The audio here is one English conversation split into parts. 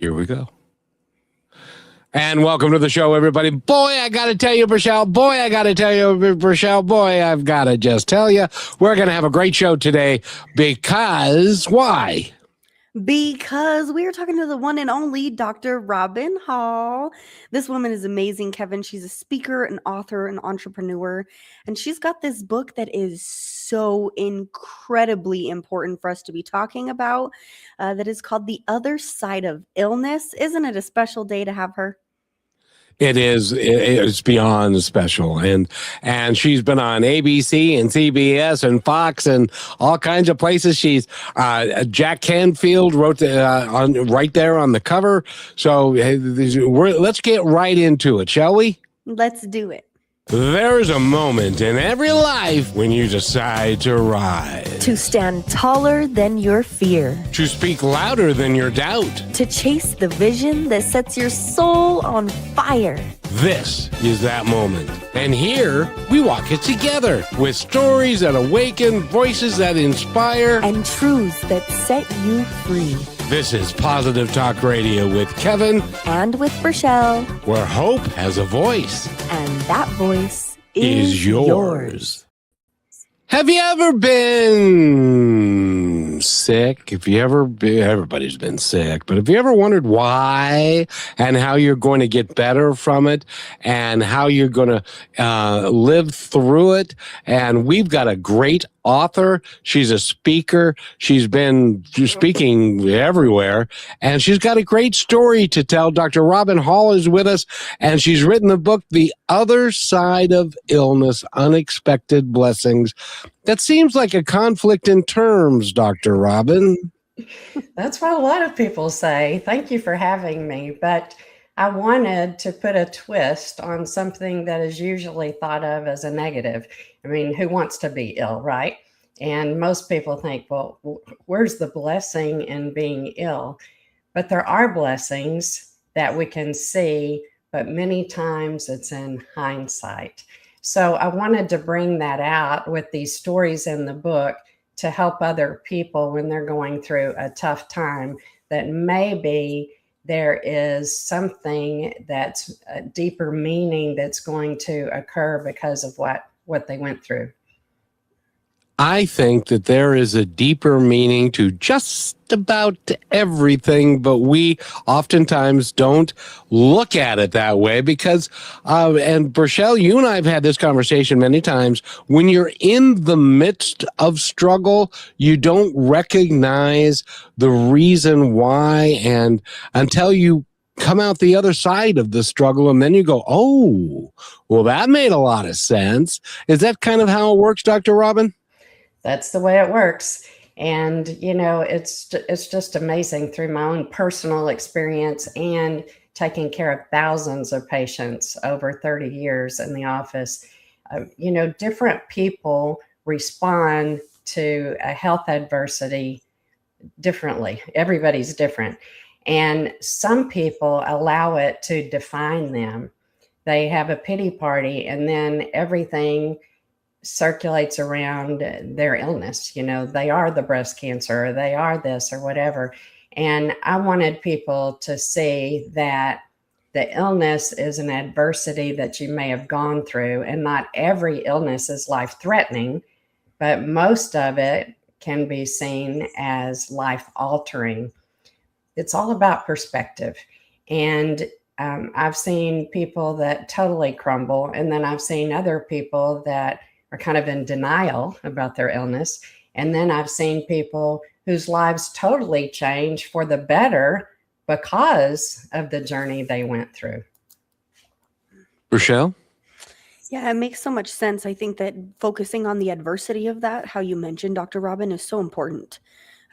Here we go. And welcome to the show, everybody. Boy, I got to tell you, Rochelle. Boy, I got to tell you, Rochelle. Boy, I've got to just tell you, we're going to have a great show today because why? Because we are talking to the one and only Dr. Robin Hall. This woman is amazing, Kevin. She's a speaker, an author, an entrepreneur, and she's got this book that is so incredibly important for us to be talking about that is called The Other Side of Illness. Isn't it a special day to have her? It is. It's beyond special, and she's been on ABC and CBS and Fox and all kinds of places. She's Jack Canfield wrote on right there on the cover. So let's get right into it, shall we? Let's do it. There's a moment in every life when you decide to rise. To stand taller than your fear. To speak louder than your doubt. To chase the vision that sets your soul on fire. This is that moment. And here we walk it together with stories that awaken, voices that inspire, and truths that set you free. This is Positive Talk Radio with Kevin and with Rochelle, where hope has a voice. And that voice is yours. Have you ever been sick? Everybody's been sick, but have you ever wondered why and how you're going to get better from it and how you're going to live through it? And we've got a great author. She's a speaker. She's been speaking everywhere, and she's got a great story to tell. Dr. Robin Hall is with us, and she's written the book, The Other Side of Illness, Unexpected Blessings. That seems like a conflict in terms, Dr. Robin. That's what a lot of people say. Thank you for having me. But I wanted to put a twist on something that is usually thought of as a negative. I mean, who wants to be ill, right? And most people think, well, where's the blessing in being ill? But there are blessings that we can see, but many times it's in hindsight. So I wanted to bring that out with these stories in the book to help other people when they're going through a tough time, that maybe there is something that's a deeper meaning that's going to occur because of what they went through. I think that there is a deeper meaning to just about everything, but we oftentimes don't look at it that way because, and Rochelle, you and I have had this conversation many times, when you're in the midst of struggle, you don't recognize the reason why, and until you come out the other side of the struggle, and then you go, oh, well, that made a lot of sense. Is that kind of how it works, Dr. Robin? That's the way it works. And, you know, it's just amazing through my own personal experience and taking care of thousands of patients over 30 years in the office. Different people respond to a health adversity differently. Everybody's different. And some people allow it to define them. They have a pity party, and then everything circulates around their illness. You know, they are the breast cancer, or they are this or whatever. And I wanted people to see that the illness is an adversity that you may have gone through, and not every illness is life-threatening, but most of it can be seen as life-altering. It's all about perspective. And I've seen people that totally crumble, and then I've seen other people that are kind of in denial about their illness. And then I've seen people whose lives totally change for the better because of the journey they went through. Rochelle? Yeah, it makes so much sense. I think that focusing on the adversity of that, how you mentioned, Dr. Robin, is so important.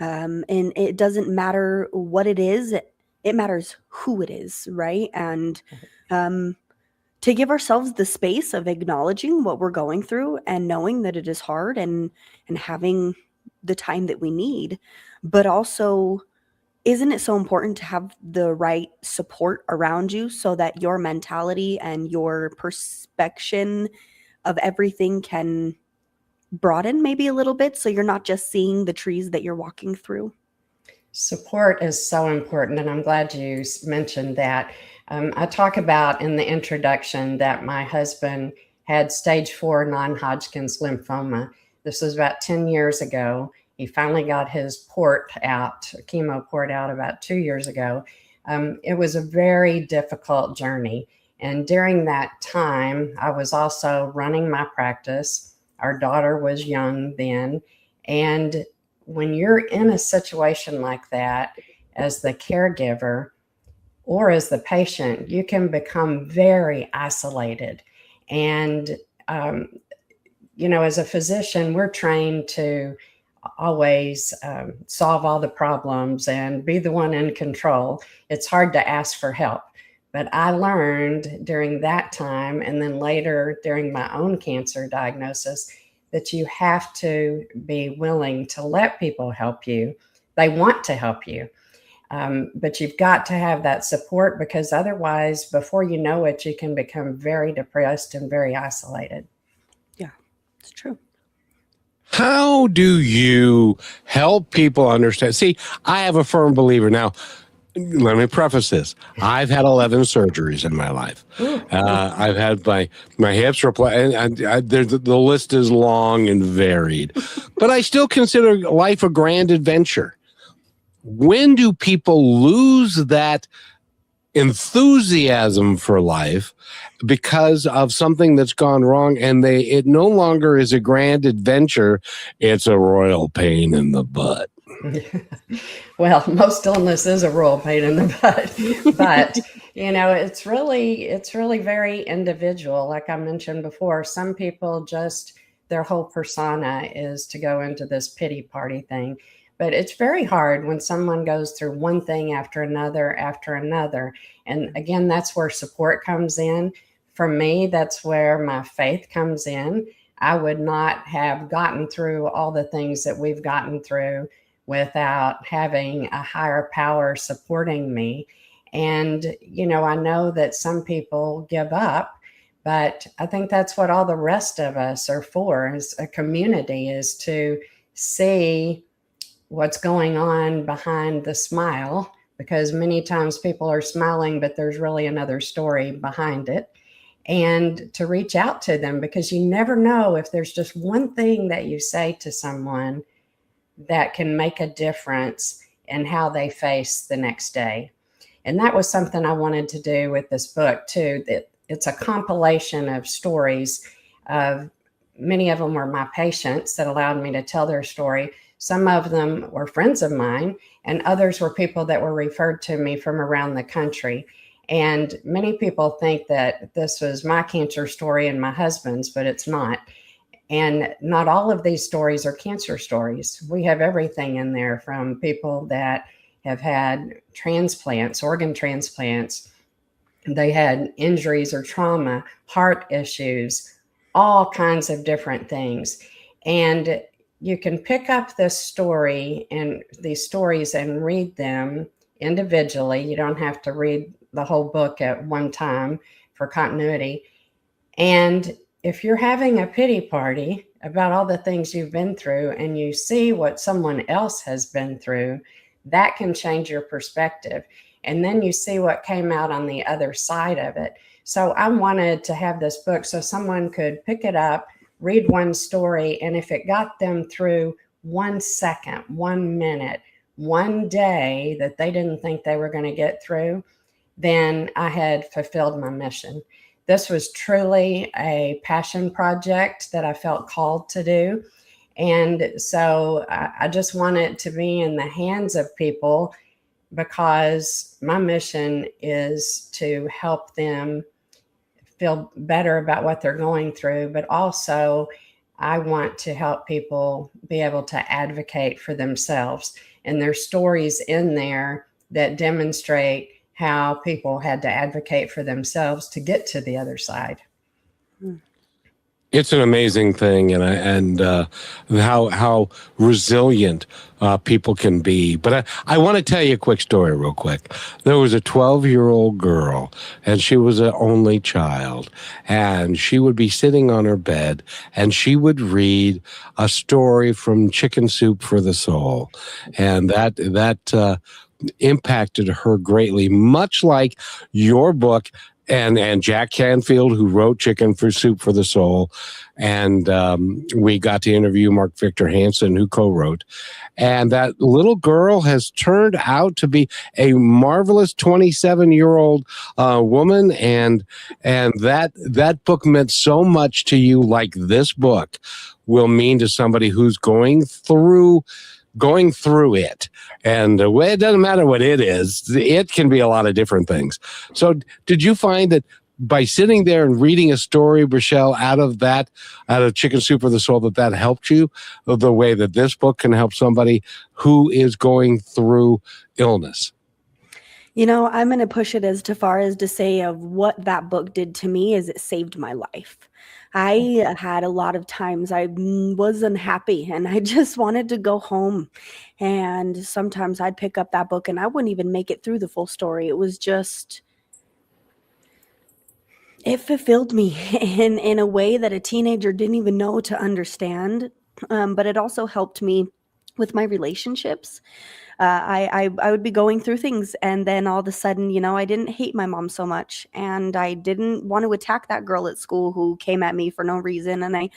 And it doesn't matter what it is, it matters who it is, right? And to give ourselves the space of acknowledging what we're going through and knowing that it is hard and having the time that we need. But also, isn't it so important to have the right support around you so that your mentality and your perspective of everything can broaden maybe a little bit, so you're not just seeing the trees that you're walking through? Support is so important, and I'm glad you mentioned that. I talk about in the introduction that my husband had stage 4 non-Hodgkin's lymphoma. This was about 10 years ago. He finally got his port out, chemo port out about 2 years ago. It was a very difficult journey. And during that time, I was also running my practice. Our daughter was young then. And when you're in a situation like that, as the caregiver or as the patient, you can become very isolated. And, as a physician, we're trained to always solve all the problems and be the one in control. It's hard to ask for help. But I learned during that time, and then later during my own cancer diagnosis, that you have to be willing to let people help you. They want to help you. But you've got to have that support, because otherwise, before you know it, you can become very depressed and very isolated. Yeah, it's true. How do you help people understand? See, I have a firm believer. Now, let me preface this. I've had 11 surgeries in my life. I've had my hips replaced, and the list is long and varied. But I still consider life a grand adventure. When do people lose that enthusiasm for life because of something that's gone wrong, and it no longer is a grand adventure, it's a royal pain in the butt? Well, most illness is a royal pain in the butt, but it's really very individual. Like I mentioned before, some people just, their whole persona is to go into this pity party thing. But it's very hard when someone goes through one thing after another. And again, that's where support comes in. For me, that's where my faith comes in. I would not have gotten through all the things that we've gotten through without having a higher power supporting me. And, I know that some people give up, but I think that's what all the rest of us are for, as a community, is to see what's going on behind the smile, because many times people are smiling, but there's really another story behind it. And to reach out to them, because you never know if there's just one thing that you say to someone that can make a difference in how they face the next day. And that was something I wanted to do with this book too. That it's a compilation of stories. Many of them were my patients that allowed me to tell their story. Some of them were friends of mine, and others were people that were referred to me from around the country. And many people think that this was my cancer story and my husband's, but it's not. And not all of these stories are cancer stories. We have everything in there, from people that have had transplants, organ transplants. They had injuries or trauma, heart issues, all kinds of different things. And you can pick up this story and these stories and read them individually. You don't have to read the whole book at one time for continuity. And if you're having a pity party about all the things you've been through and you see what someone else has been through, that can change your perspective. And then you see what came out on the other side of it. So I wanted to have this book so someone could pick it up, read one story, and if it got them through 1 second, 1 minute, one day that they didn't think they were going to get through, then I had fulfilled my mission. This was truly a passion project that I felt called to do. And so I just want it to be in the hands of people, because my mission is to help them feel better about what they're going through, but also I want to help people be able to advocate for themselves. And there's stories in there that demonstrate how people had to advocate for themselves to get to the other side. It's an amazing thing, and how resilient people can be. But I want to tell you a quick story, real quick. There was a 12-year-old girl, and she was an only child, and she would be sitting on her bed, and she would read a story from Chicken Soup for the Soul, and that impacted her greatly, much like your book and Jack Canfield, who wrote Chicken for Soup for the Soul. And we got to interview Mark Victor Hansen, who co-wrote. And that little girl has turned out to be a marvelous 27-year-old woman. And that book meant so much to you, like this book will mean to somebody who's going through it. And it doesn't matter what it is. It can be a lot of different things. So did you find that by sitting there and reading a story, Rochelle, out of Chicken Soup for the Soul, that helped you the way that this book can help somebody who is going through illness? I'm going to push it as far as to say of what that book did to me is it saved my life. I had a lot of times I was unhappy and I just wanted to go home. And sometimes I'd pick up that book and I wouldn't even make it through the full story. It was just, it fulfilled me in a way that a teenager didn't even know to understand. But it also helped me with my relationships. I would be going through things and then all of a sudden, I didn't hate my mom so much and I didn't want to attack that girl at school who came at me for no reason. And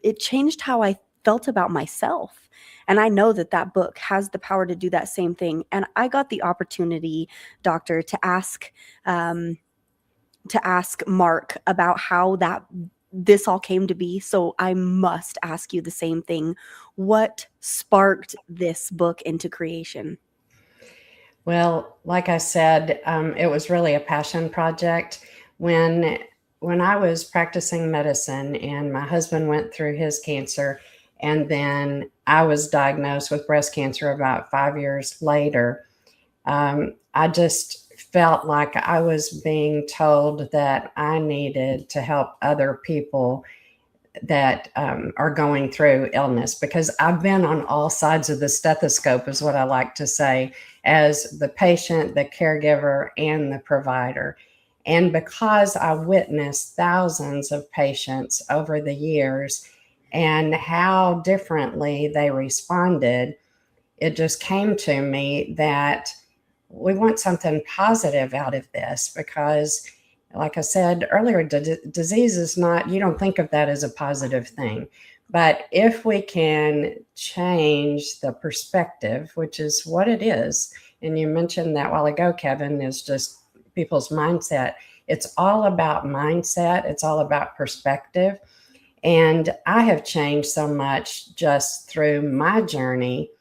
it changed how I felt about myself. And I know that book has the power to do that same thing. And I got the opportunity, doctor, to ask Mark about how this all came to be. So I must ask you the same thing. What sparked this book into creation? Well, like I said, it was really a passion project. When I was practicing medicine and my husband went through his cancer, and then I was diagnosed with breast cancer about 5 years later, I just felt like I was being told that I needed to help other people that are going through illness, because I've been on all sides of the stethoscope, is what I like to say, as the patient, the caregiver, and the provider. And because I witnessed thousands of patients over the years and how differently they responded, it just came to me that we want something positive out of this, because like I said earlier, disease is not, you don't think of that as a positive thing. But if we can change the perspective, which is what it is, and you mentioned that a while ago, Kevin, is just people's mindset. It's all about mindset. It's all about perspective. And I have changed so much just through my journey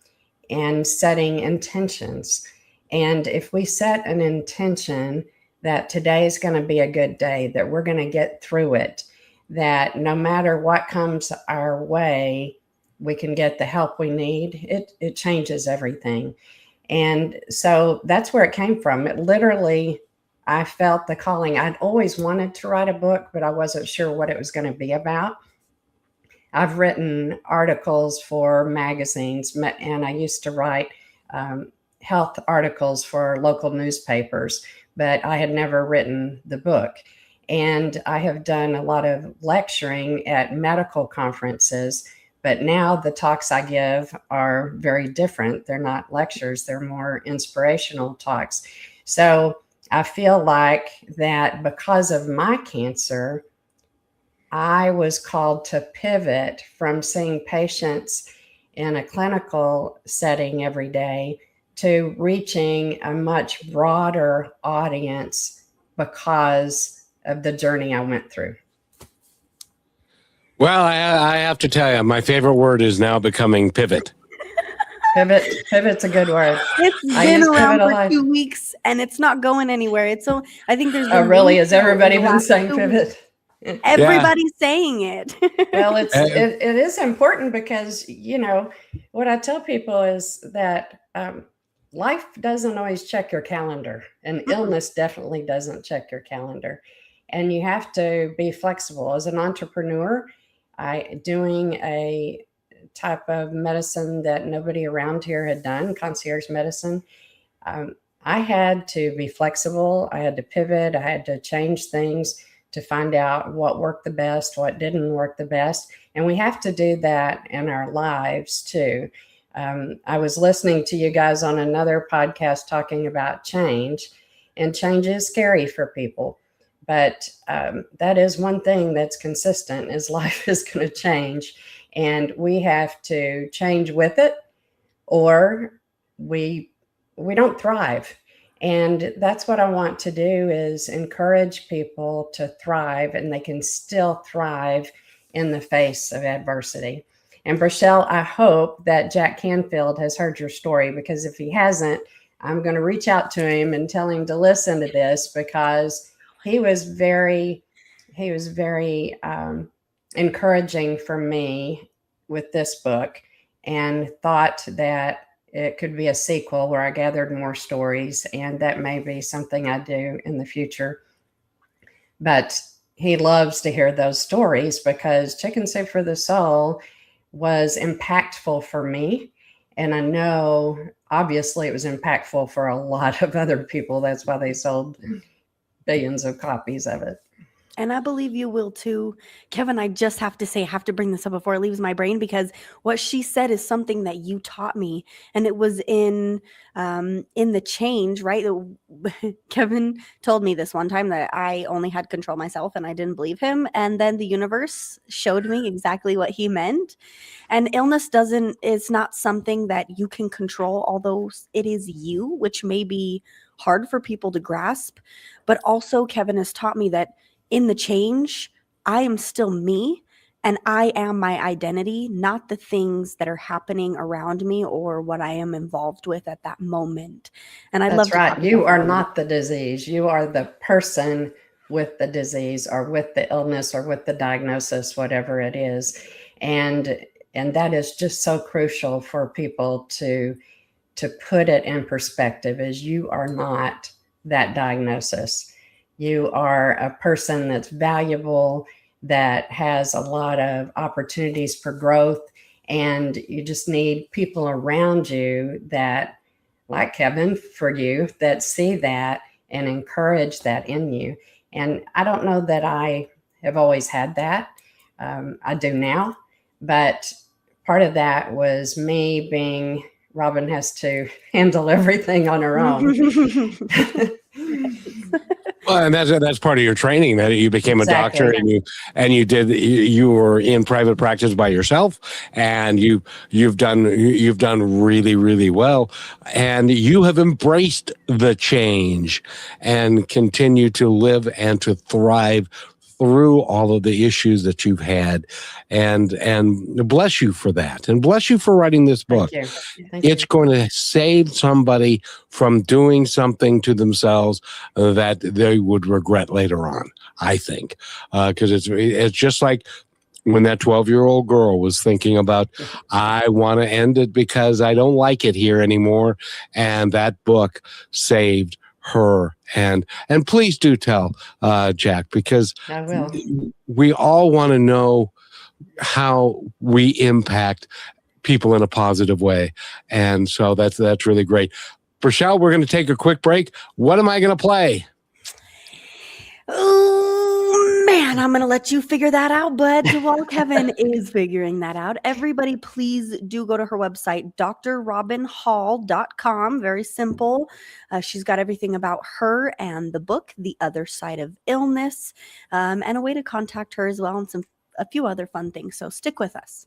and setting intentions. And if we set an intention that today is going to be a good day, that we're going to get through it, that no matter what comes our way, we can get the help we need, it changes everything. And so that's where it came from. It literally, I felt the calling. I'd always wanted to write a book, but I wasn't sure what it was going to be about. I've written articles for magazines, and I used to write health articles for local newspapers, but I had never written the book. And I have done a lot of lecturing at medical conferences, but now the talks I give are very different. They're not lectures, they're more inspirational talks. So I feel like that because of my cancer, I was called to pivot from seeing patients in a clinical setting every day to reaching a much broader audience because of the journey I went through. Well, I have to tell you, my favorite word is now becoming pivot. Pivot's a good word. It's been around for 2 weeks and it's not going anywhere. I think there's. Oh, really? Has everybody been saying pivot? Everybody's saying it. Well, it is important because, what I tell people is that life doesn't always check your calendar, and illness definitely doesn't check your calendar. and you have to be flexible. As an entrepreneur, doing a type of medicine that nobody around here had done, concierge medicine, I had to be flexible. I had to pivot. I had to change things to find out what worked the best, what didn't work the best. And we have to do that in our lives too. I was listening to you guys on another podcast talking about change, and change is scary for people. But that is one thing that's consistent, is life is going to change, and we have to change with it, or we don't thrive. And that's what I want to do, is encourage people to thrive, and they can still thrive in the face of adversity. And Rochelle, I hope that Jack Canfield has heard your story, because if he hasn't, I'm going to reach out to him and tell him to listen to this, because he was very encouraging for me with this book, and thought that it could be a sequel where I gathered more stories, and that may be something I do in the future. But he loves to hear those stories, because Chicken Soup for the Soul was impactful for me. And I know, obviously, it was impactful for a lot of other people. That's why they sold billions of copies of it. And I believe you will too. Kevin, I just have to say, I have to bring this up before it leaves my brain, because what she said is something that you taught me. And it was in the change, right? Kevin told me this one time that I only had control myself, and I didn't believe him. And then the universe showed me exactly what he meant. And illness is not something that you can control, although it is you, which may be hard for people to grasp. But also, Kevin has taught me that in the change, I am still me, and I am my identity, not the things that are happening around me or what I am involved with at that moment. And I love That's right. You are not the disease. You are the person with the disease, or with the illness, or with the diagnosis, whatever it is. And that is just so crucial for people to put it in perspective, is you are not that diagnosis. You are a person that's valuable, that has a lot of opportunities for growth, and you just need people around you that, like Kevin, for you, that see that and encourage that in you. And I don't know that I have always had that. I do now, but part of that was me being, Robin has to handle everything on her own. Well, and that's part of your training, that you became Exactly. a doctor, and you were in private practice by yourself, and you've done really, really well, and you have embraced the change and continue to live and to thrive through all of the issues that you've had, and bless you for that, and bless you for writing this book. Thank you. Thank It's you. going to save somebody from doing something to themselves that they would regret later on, I think, because it's just like when that 12-year-old girl was thinking about, I want to end it because I don't like it here anymore, and that book saved her. And please do tell Jack, because I will. we all want to know how we impact people in a positive way. And so that's really great. Rochelle, we're going to take a quick break. What am I going to play? Oh, man, I'm going to let you figure that out. But while Kevin is figuring that out, everybody please do go to her website, drrobinhall.com. Very simple. She's got everything about her and the book, The Other Side of Illness, and a way to contact her as well, and a few other fun things. So stick with us.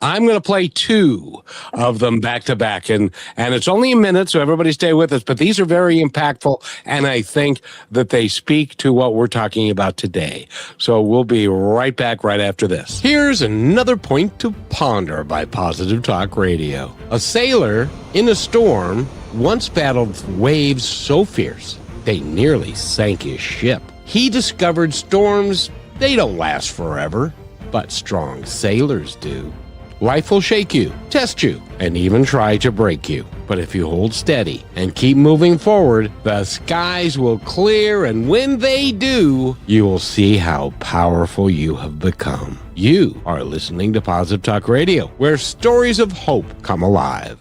I'm going to play two of them back to back, and it's only a minute, so everybody stay with us. But these are very impactful, and I think that they speak to what we're talking about today. So we'll be right back right after this. Here's another point to ponder by Positive Talk Radio. A sailor in a storm once battled waves so fierce they nearly sank his ship. He discovered storms, they don't last forever, but strong sailors do. Life will shake you, test you, and even try to break you. But if you hold steady and keep moving forward, the skies will clear, and when they do, you will see how powerful you have become. You are listening to Positive Talk Radio, where stories of hope come alive.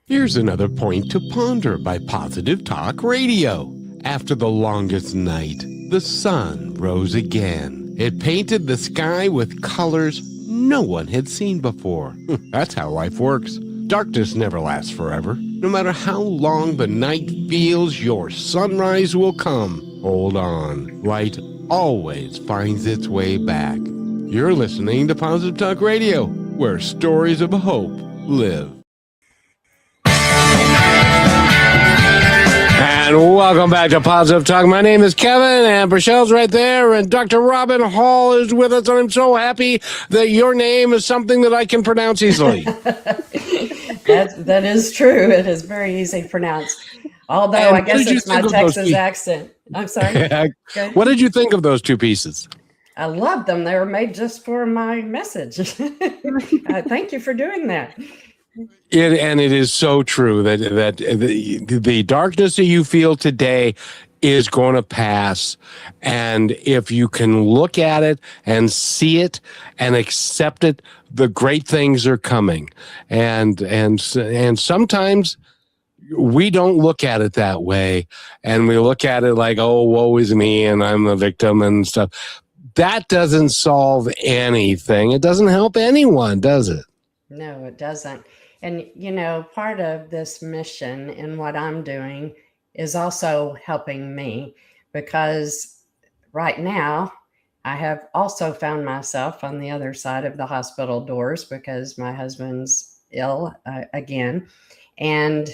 Here's another point to ponder by Positive Talk Radio. After the longest night, the sun rose again. It painted the sky with colors no one had seen before. That's how life works. Darkness never lasts forever. No matter how long the night feels, your sunrise will come. Hold on. Light always finds its way back. You're listening to Positive Talk Radio, where stories of hope live. And welcome back to Positive Talk. My name is Kevin, and Brachelle's right there, and Dr. Robin Hall is with us, and I'm so happy that your name is something that I can pronounce easily. That is true. It is very easy to pronounce. Although And I guess it's my Texas two- accent. I'm sorry. Okay. What did you think of those two pieces? I love them. They were made just for my message. Thank you for doing that. And it is so true that the darkness that you feel today is going to pass. And if you can look at it and see it and accept it, the great things are coming. And sometimes we don't look at it that way. And we look at it like, oh, woe is me, and I'm the victim and stuff. That doesn't solve anything. It doesn't help anyone, does it? No, it doesn't. And, you know, part of this mission and what I'm doing is also helping me, because right now I have also found myself on the other side of the hospital doors because my husband's ill again. And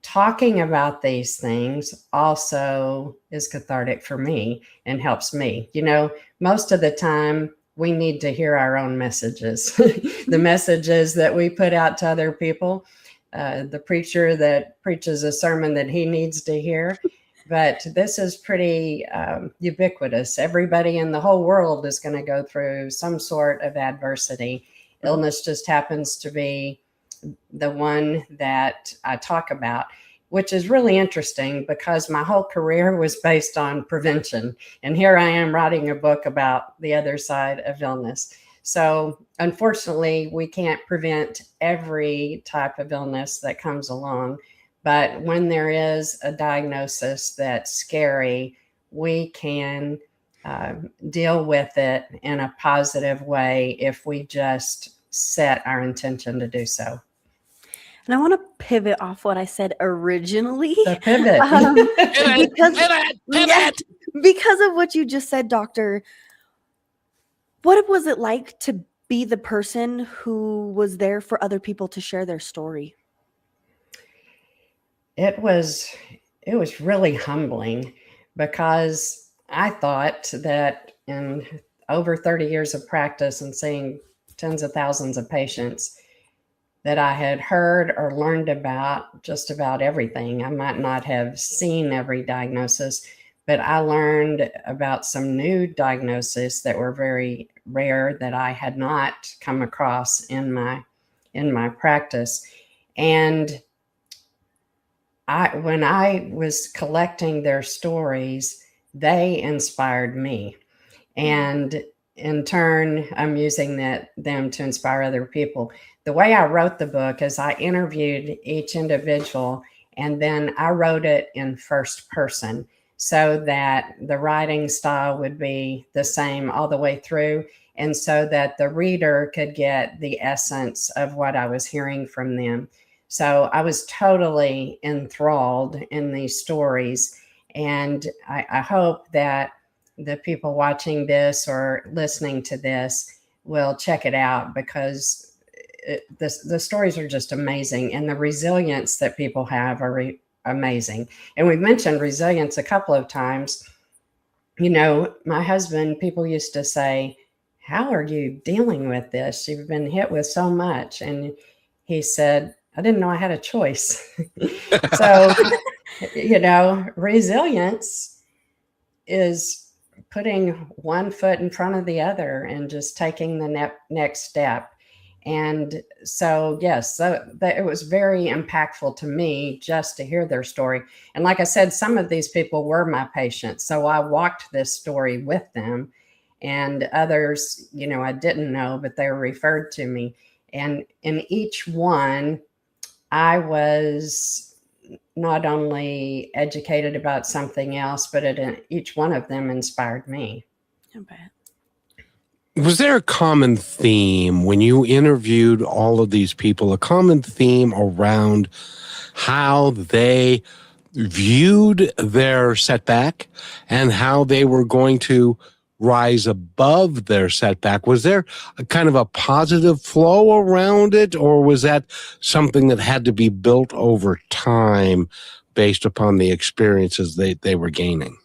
talking about these things also is cathartic for me and helps me. You know, most of the time, we need to hear our own messages, the messages that we put out to other people, the preacher that preaches a sermon that he needs to hear. But this is pretty ubiquitous. Everybody in the whole world is going to go through some sort of adversity. Illness just happens to be the one that I talk about, which is really interesting because my whole career was based on prevention. And here I am writing a book about the other side of illness. So unfortunately, we can't prevent every type of illness that comes along. But when there is a diagnosis that's scary, we can deal with it in a positive way if we just set our intention to do so. And I want to pivot off what I said originally. The pivot. Pivot. Because of what you just said, Doctor. What was it like to be the person who was there for other people to share their story? It was really humbling, because I thought that in over 30 years of practice and seeing tens of thousands of patients, that I had heard or learned about just about everything. I might not have seen every diagnosis, but I learned about some new diagnoses that were very rare that I had not come across in my practice. And when I was collecting their stories, they inspired me. And in turn, I'm using them to inspire other people. The way I wrote the book is I interviewed each individual, and then I wrote it in first person so that the writing style would be the same all the way through, and so that the reader could get the essence of what I was hearing from them. So I was totally enthralled in these stories, and I hope that the people watching this or listening to this will check it out, because the stories are just amazing, and the resilience that people have are amazing. And we've mentioned resilience a couple of times. You know, my husband, people used to say, "How are you dealing with this? You've been hit with so much." And he said, "I didn't know I had a choice." So, you know, resilience is putting one foot in front of the other and just taking the next step. And so, yes, it was very impactful to me just to hear their story. And like I said, some of these people were my patients. So I walked this story with them, and others, I didn't know, but they were referred to me. And in each one, I was not only educated about something else, but each one of them inspired me. I bet. Was there a common theme when you interviewed all of these people, a common theme around how they viewed their setback and how they were going to rise above their setback? Was there a kind of a positive flow around it, or was that something that had to be built over time based upon the experiences they were gaining?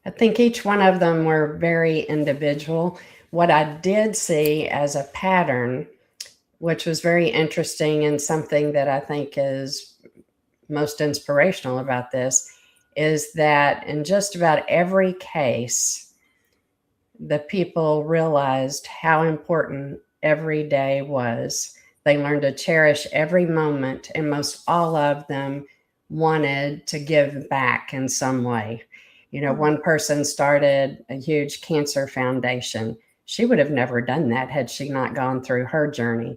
I think each one of them were very individual. What I did see as a pattern, which was very interesting and something that I think is most inspirational about this, is that in just about every case, the people realized how important every day was. They learned to cherish every moment, and most all of them wanted to give back in some way. One person started a huge cancer foundation. She would have never done that had she not gone through her journey.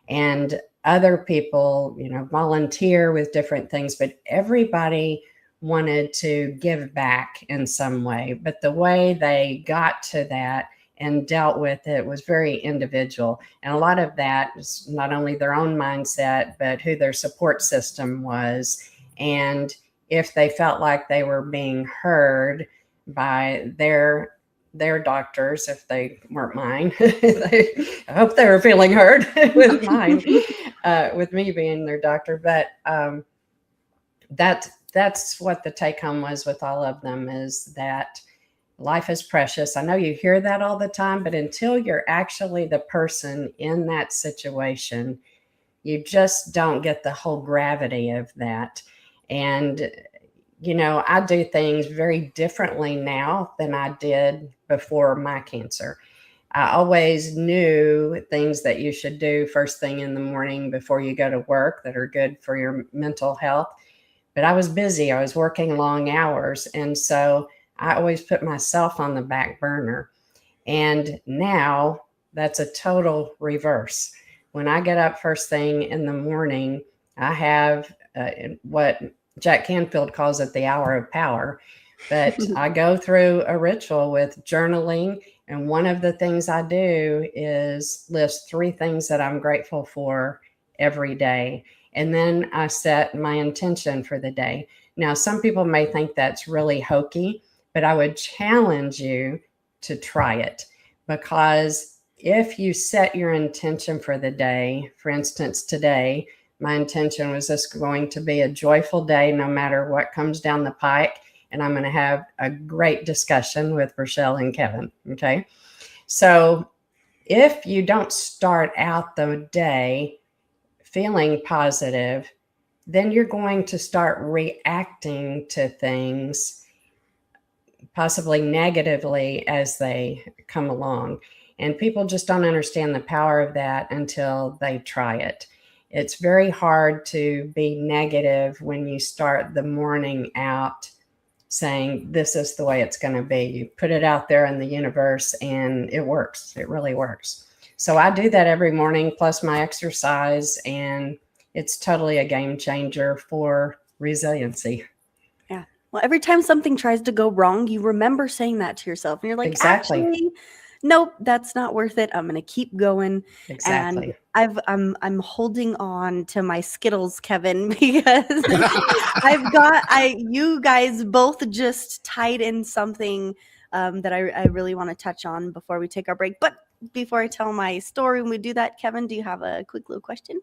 And other people, volunteer with different things, but everybody wanted to give back in some way. But the way they got to that and dealt with it was very individual. And a lot of that is not only their own mindset, but who their support system was. And if they felt like they were being heard by their doctors, if they weren't mine, I hope they were feeling heard with mine, with me being their doctor. But that's what the take home was with all of them, is that life is precious. I know you hear that all the time, but until you're actually the person in that situation, you just don't get the whole gravity of that. And I do things very differently now than I did before my cancer. I always knew things that you should do first thing in the morning before you go to work that are good for your mental health. But I was busy. I was working long hours. And so I always put myself on the back burner. And now that's a total reverse. When I get up first thing in the morning, I have what Jack Canfield calls it the hour of power. But I go through a ritual with journaling. And one of the things I do is list 3 things that I'm grateful for every day. And then I set my intention for the day. Now, some people may think that's really hokey, but I would challenge you to try it, because if you set your intention for the day, for instance, today, my intention was this going to be a joyful day no matter what comes down the pike. And I'm going to have a great discussion with Rochelle and Kevin. Okay. So if you don't start out the day feeling positive, then you're going to start reacting to things possibly negatively as they come along. And people just don't understand the power of that until they try it. It's very hard to be negative when you start the morning out saying, this is the way it's going to be. You put it out there in the universe and it works. It really works. So I do that every morning, plus my exercise, and it's totally a game changer for resiliency. Yeah. Well, every time something tries to go wrong, you remember saying that to yourself. And you're like, Exactly. Actually, nope, that's not worth it. I'm going to keep going. Exactly. And I'm holding on to my Skittles, Kevin, because you guys both just tied in something that I really want to touch on before we take our break. But before I tell my story, when we do that, Kevin, do you have a quick little question?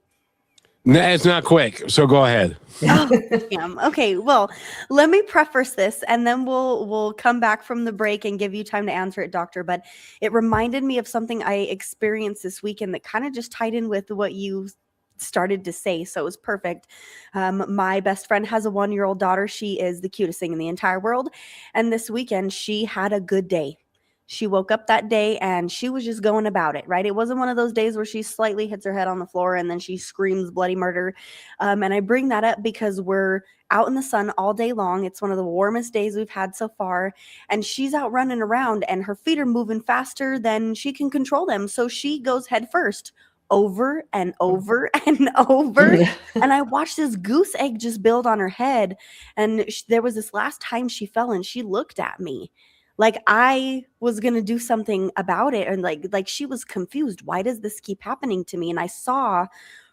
No, it's not quick, so go ahead. Oh, damn. Okay, well, let me preface this, and then we'll come back from the break and give you time to answer it, Doctor. But it reminded me of something I experienced this weekend that kind of just tied in with what you started to say. So it was perfect. My best friend has a 1-year-old daughter. She is the cutest thing in the entire world. And this weekend, she had a good day. She woke up that day and she was just going about it, right? It wasn't one of those days where she slightly hits her head on the floor and then she screams bloody murder. And I bring that up because we're out in the sun all day long. It's one of the warmest days we've had so far. And she's out running around and her feet are moving faster than she can control them. So she goes head first over and over and over. And I watched this goose egg just build on her head. And there was this last time she fell and she looked at me like I was going to do something about it. And like she was confused. Why does this keep happening to me? And I saw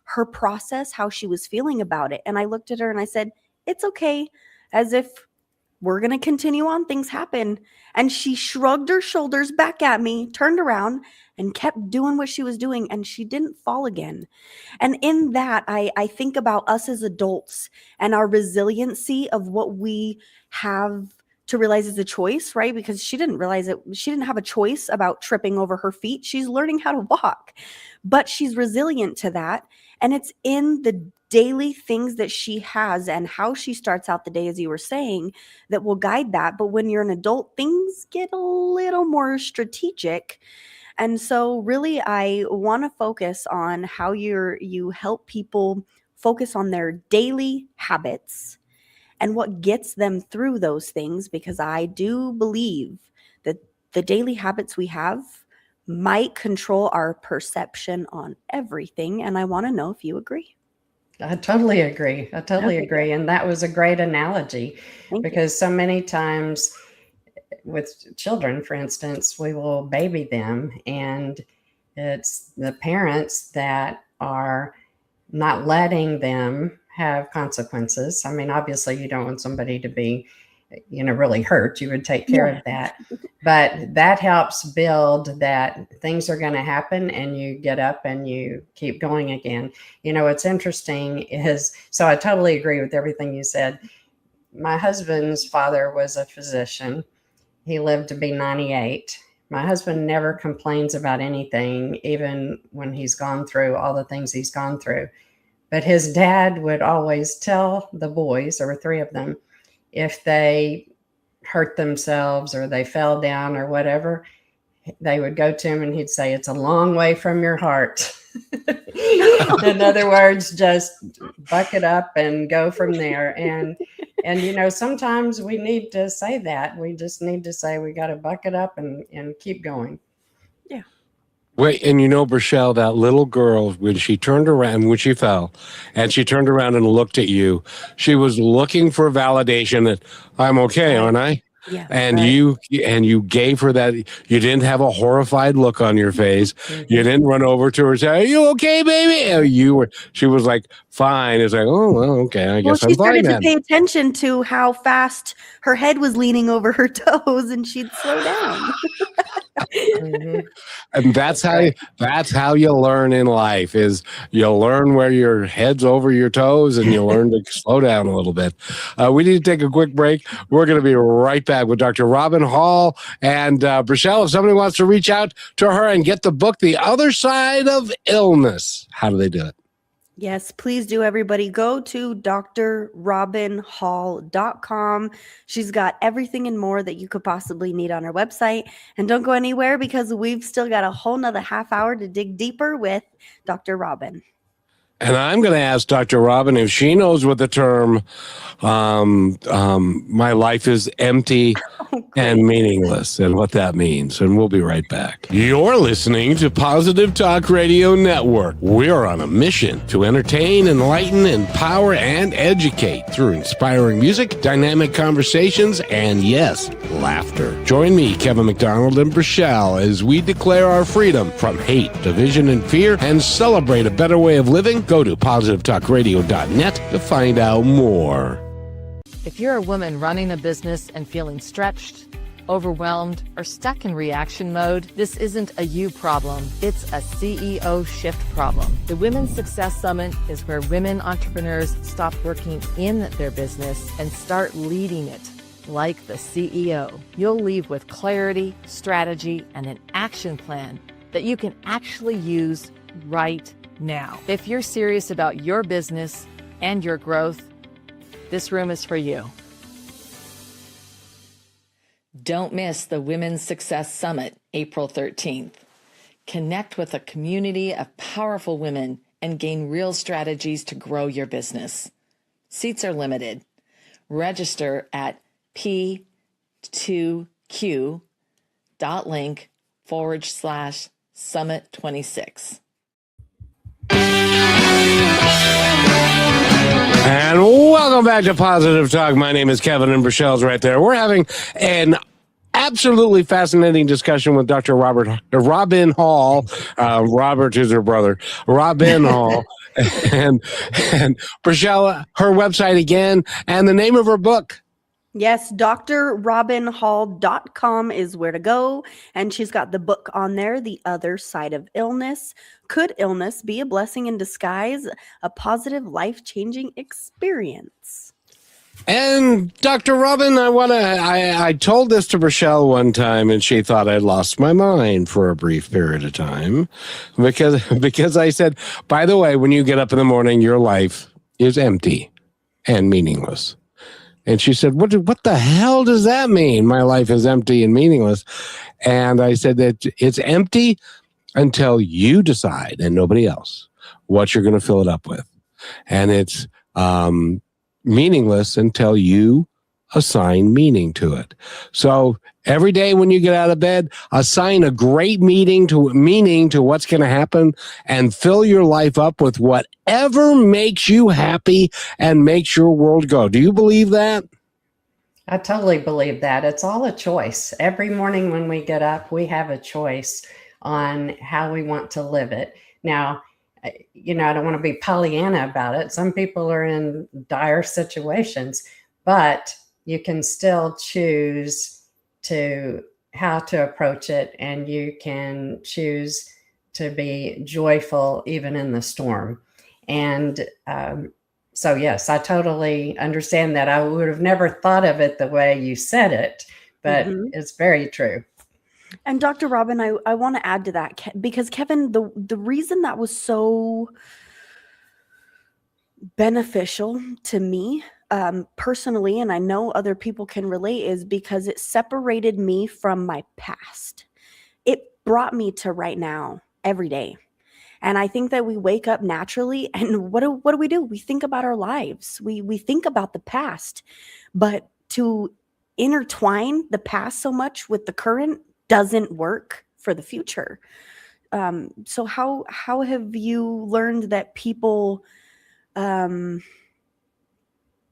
her process, how she was feeling about it. And I looked at her and I said, it's okay. As if we're going to continue on. Things happen. And she shrugged her shoulders back at me, turned around and kept doing what she was doing. And she didn't fall again. And in that, I think about us as adults and our resiliency of what we have to realize is a choice, right? Because she didn't realize it. She didn't have a choice about tripping over her feet. She's learning how to walk, but she's resilient to that. And it's in the daily things that she has and how she starts out the day, as you were saying, that will guide that. But when you're an adult, things get a little more strategic. And so really, I want to focus on how you help people focus on their daily habits and what gets them through those things, because I do believe that the daily habits we have might control our perception on everything. And I want to know if you agree. I totally agree. I totally Okay, agree. And that was a great analogy Thank you. because so many times with children, for instance, we will baby them and it's the parents that are not letting them have consequences. I mean, obviously you don't want somebody to be, really hurt. You would take care of that. But that helps build that things are going to happen and you get up and you keep going again. What's interesting is, so I totally agree with everything you said. My husband's father was a physician. He lived to be 98. My husband never complains about anything, even when he's gone through all the things he's gone through. But his dad would always tell the boys, there were 3 of them, if they hurt themselves or they fell down or whatever, they would go to him and he'd say, it's a long way from your heart. In other words, just buck it up and go from there. And sometimes we need to say that. We just need to say we got to buck it up and keep going. Yeah. Wait, and Brichelle, that little girl, when she turned around, when she fell, and she turned around and looked at you, she was looking for validation that I'm okay, aren't I? Yeah. And Right. you gave her that. You didn't have a horrified look on your face. You didn't run over to her and say, "Are you okay, baby?" She was like, fine. It's like, oh, well, okay, I guess She I'm fine started to then. pay attention to how fast her head was leaning over her toes and she'd slow down. Mhm. And that's how you learn in life, is you learn where your head's over your toes and you learn to slow down a little bit. We need to take a quick break. We're going to be right back with Dr. Robin Hall and Brichelle. If somebody wants to reach out to her and get the book, The Other Side of Illness, how do they do it? Yes, please do, everybody. Go to drrobinhall.com. She's got everything and more that you could possibly need on her website. And don't go anywhere because we've still got a whole nother half hour to dig deeper with Dr. Robin. And I'm going to ask Dr. Robin if she knows what the term my life is empty and meaningless and what that means. And we'll be right back. You're listening to Positive Talk Radio Network. We're on a mission to entertain, enlighten, empower, and educate through inspiring music, dynamic conversations, and yes, laughter. Join me, Kevin McDonald, and Brichelle as we declare our freedom from hate, division, and fear and celebrate a better way of living. Go to positivetalkradio.net to find out more. If you're a woman running a business and feeling stretched, overwhelmed, or stuck in reaction mode, this isn't a you problem, it's a CEO shift problem. The Women's Success Summit is where women entrepreneurs stop working in their business and start leading it like the CEO. You'll leave with clarity, strategy, and an action plan that you can actually use right now. If you're serious about your business and your growth, this room is for you. Don't miss the Women's Success Summit, April 13th. Connect with a community of powerful women and gain real strategies to grow your business. Seats are limited. Register at p2q.link/summit26. And welcome back to Positive Talk. My name is Kevin, and Brachelle's right there. We're having an absolutely fascinating discussion with Dr. Robin Hall. Robert is her brother. Robin Hall. And Brachelle, her website again, and the name of her book. Yes, drrobinhall.com is where to go. And she's got the book on there, The Other Side of Illness. Could illness be a blessing in disguise? A positive, life-changing experience. And Dr. Robin, I told this to Brachelle one time, and she thought I'd lost my mind for a brief period of time because I said, by the way, when you get up in the morning, your life is empty and meaningless. And she said, what the hell does that mean? My life is empty and meaningless. And I said that it's empty until you decide, and nobody else, what you're going to fill it up with. And it's meaningless until you assign meaning to it. So every day when you get out of bed, assign a great meaning to what's going to happen, and fill your life up with whatever makes you happy and makes your world go. Do you believe that? I totally believe that. It's all a choice. Every morning when we get up, we have a choice on how we want to live it. Now, I don't want to be Pollyanna about it. Some people are in dire situations, but you can still choose how to approach it, and you can choose to be joyful even in the storm. And so, yes, I totally understand that. I would have never thought of it the way you said it, but it's very true. And Dr. Robin, I want to add to that, because Kevin, the reason that was so beneficial to me personally, and I know other people can relate, is because it separated me from my past. It brought me to right now every day. And I think that we wake up naturally, and what do we do? We think about our lives. We think about the past, but to intertwine the past so much with the current doesn't work for the future. So how have you learned that people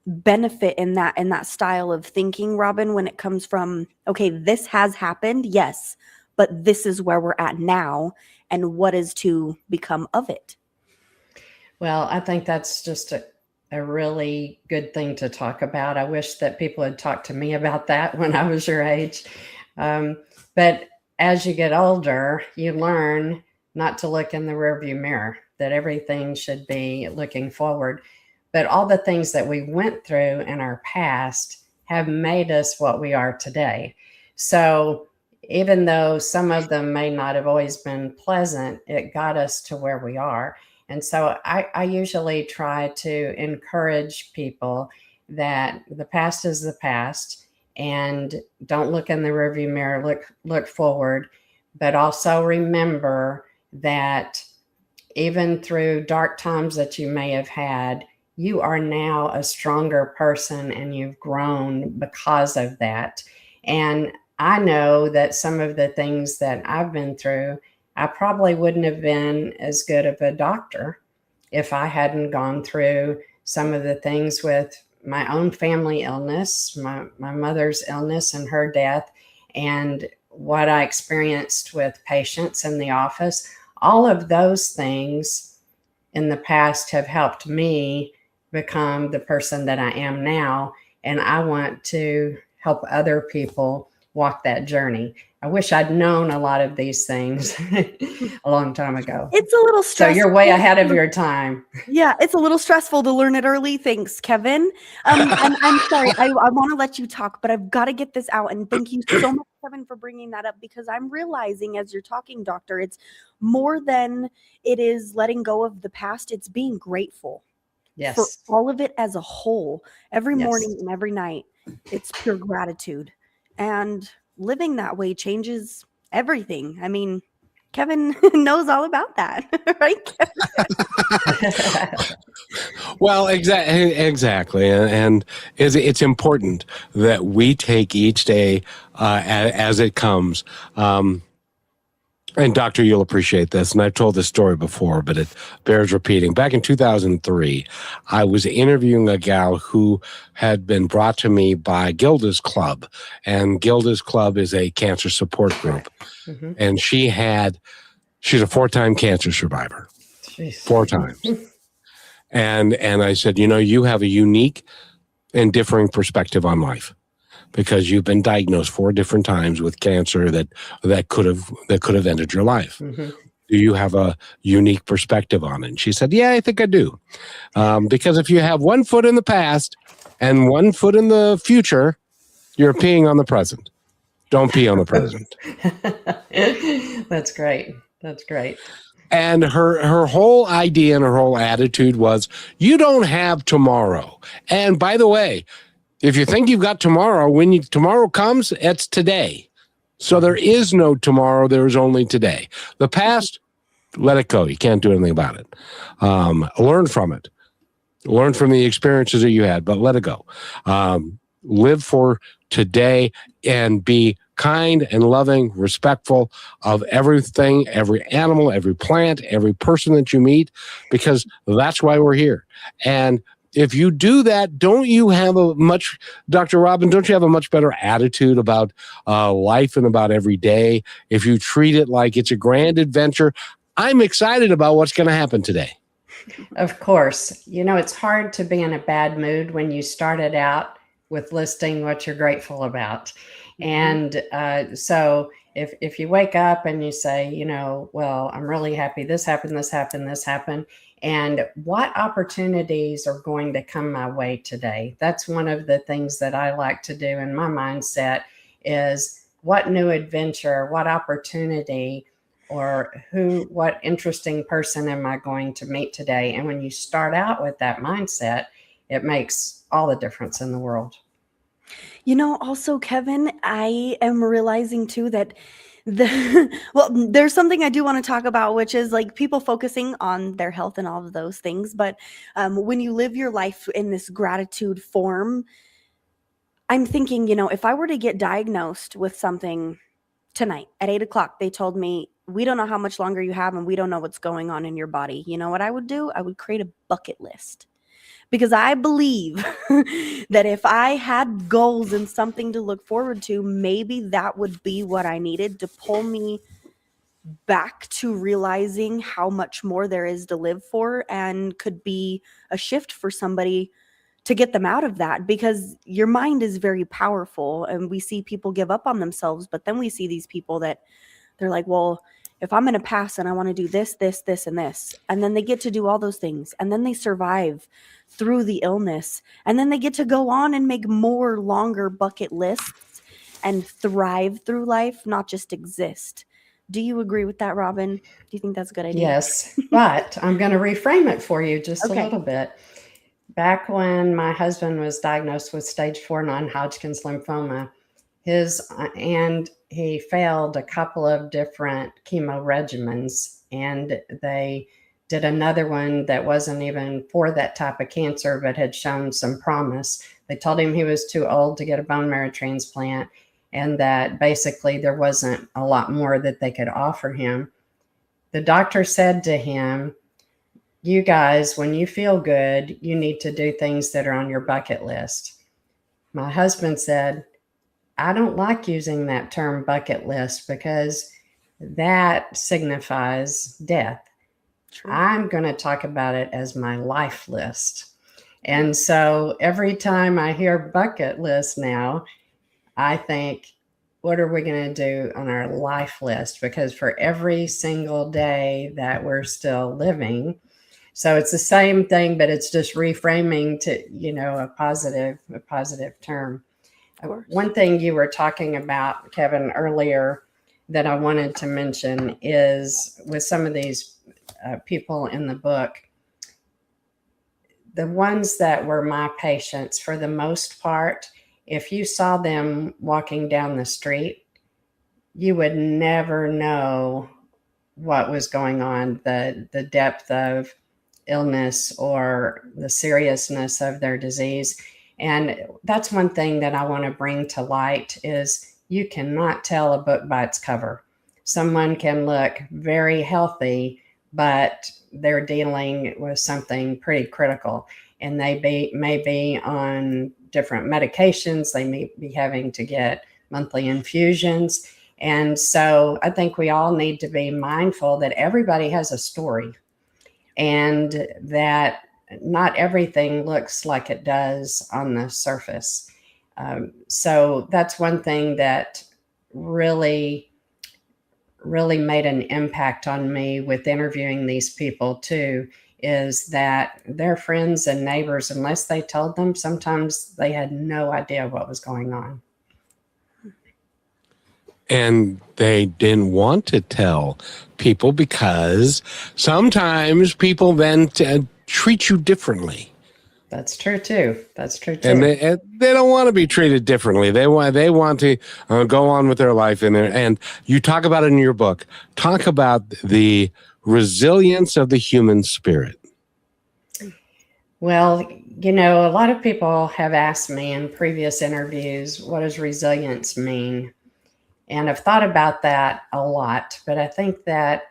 benefit in that style of thinking, Robin, when it comes from, okay, this has happened, yes, but this is where we're at now, and what is to become of it? Well, I think that's just a really good thing to talk about. I wish that people had talked to me about that when I was your age. But as you get older, you learn not to look in the rearview mirror, that everything should be looking forward. But all the things that we went through in our past have made us what we are today. So even though some of them may not have always been pleasant, it got us to where we are. And so I usually try to encourage people that the past is the past, and don't look in the rearview mirror, look forward, but also remember that even through dark times that you may have had, you are now a stronger person, and you've grown because of that. And I know that some of the things that I've been through, I probably wouldn't have been as good of a doctor if I hadn't gone through some of the things with my own family illness, my mother's illness and her death, and what I experienced with patients in the office. All of those things in the past have helped me become the person that I am now. And I want to help other people walk that journey. I wish I'd known a lot of these things a long time ago. It's a little stressful. So you're way ahead of your time. Yeah, it's a little stressful to learn it early. Thanks, Kevin. I'm sorry. I want to let you talk, but I've got to get this out. And thank you so much Kevin, for bringing that up, because I'm realizing as you're talking, doctor, it's more than it is letting go of the past. It's being grateful for Yes. all of it as a whole, every Yes. morning and every night. It's pure gratitude. And living that way changes everything. I mean, Kevin knows all about that, right? Well, exactly, and it's important that we take each day as it comes. And doctor, you'll appreciate this, and I've told this story before, but it bears repeating. Back in 2003, I was interviewing a gal who had been brought to me by Gilda's Club, and Gilda's Club is a cancer support group, Mhm. and she's a 4-time cancer survivor, Jeez. 4 times. And I said, you have a unique and differing perspective on life because you've been diagnosed 4 different times with cancer that could have ended your life. Mhm. Do you have a unique perspective on it? And she said, yeah, I think I do. Because if you have 1 foot in the past and 1 foot in the future, you're peeing on the present. Don't pee on the present. That's great. That's great. And her whole idea and her whole attitude was, you don't have tomorrow. And by the way, if you think you've got tomorrow, when tomorrow comes, it's today. So there is no tomorrow. There is only today. The past, let it go. You can't do anything about it. Learn from it. Learn from the experiences that you had, but let it go. Live for today and be kind and loving, respectful of everything, every animal, every plant, every person that you meet, because that's why we're here. And if you do that, Dr. Robin, don't you have a much better attitude about life and about every day? If you treat it like it's a grand adventure, I'm excited about what's going to happen today. Of course. It's hard to be in a bad mood when you started out with listing what you're grateful about. And so if you wake up and you say, well, I'm really happy this happened, this happened, this happened, and what opportunities are going to come my way today? That's one of the things that I like to do in my mindset is what new adventure, what opportunity, or what interesting person am I going to meet today? And when you start out with that mindset, it makes all the difference in the world. Also, Kevin, I am realizing too that there's something I do want to talk about, which is like people focusing on their health and all of those things. But when you live your life in this gratitude form, I'm thinking, if I were to get diagnosed with something tonight at 8:00, they told me, we don't know how much longer you have and we don't know what's going on in your body. You know what I would do? I would create a bucket list. Because I believe that if I had goals and something to look forward to, maybe that would be what I needed to pull me back to realizing how much more there is to live for, and could be a shift for somebody to get them out of that, because your mind is very powerful and we see people give up on themselves, but then we see these people that they're like, well, if I'm going to pass and I want to do this, this, this, and this, and then they get to do all those things, and then they survive through the illness, and then they get to go on and make more longer bucket lists and thrive through life, not just exist. Do you agree with that, Robin? Do you think that's a good idea? Yes, but I'm going to reframe it for you just Okay. a little bit. Back when my husband was diagnosed with stage 4 non-Hodgkin's lymphoma, and he failed a couple of different chemo regimens, and they did another one that wasn't even for that type of cancer, but had shown some promise. They told him he was too old to get a bone marrow transplant, and that basically there wasn't a lot more that they could offer him. The doctor said to him, you guys, when you feel good, you need to do things that are on your bucket list. My husband said, I don't like using that term bucket list because that signifies death. True. I'm going to talk about it as my life list. And so every time I hear bucket list now, I think, what are we going to do on our life list? Because for every single day that we're still living, so it's the same thing, but it's just reframing to, a positive term. course. One thing you were talking about, Kevin, earlier that I wanted to mention is with some of these people in the book, the ones that were my patients, for the most part, if you saw them walking down the street, you would never know what was going on, the depth of illness or the seriousness of their disease. And that's one thing that I want to bring to light is you cannot tell a book by its cover. Someone can look very healthy, but they're dealing with something pretty critical, and they may be on different medications. They may be having to get monthly infusions. And so I think we all need to be mindful that everybody has a story and that not everything looks like it does on the surface. So that's one thing that really made an impact on me with interviewing these people too, is that their friends and neighbors, unless they told them, sometimes they had no idea what was going on. And they didn't want to tell people because sometimes people then treat you differently. That's true too. That's true too. And they don't want to be treated differently. They want to go on with their life in there. And you talk about it in your book. Talk about the resilience of the human spirit. Well, you know, a lot of people have asked me in previous interviews, what does resilience mean? And I've thought about that a lot, but I think that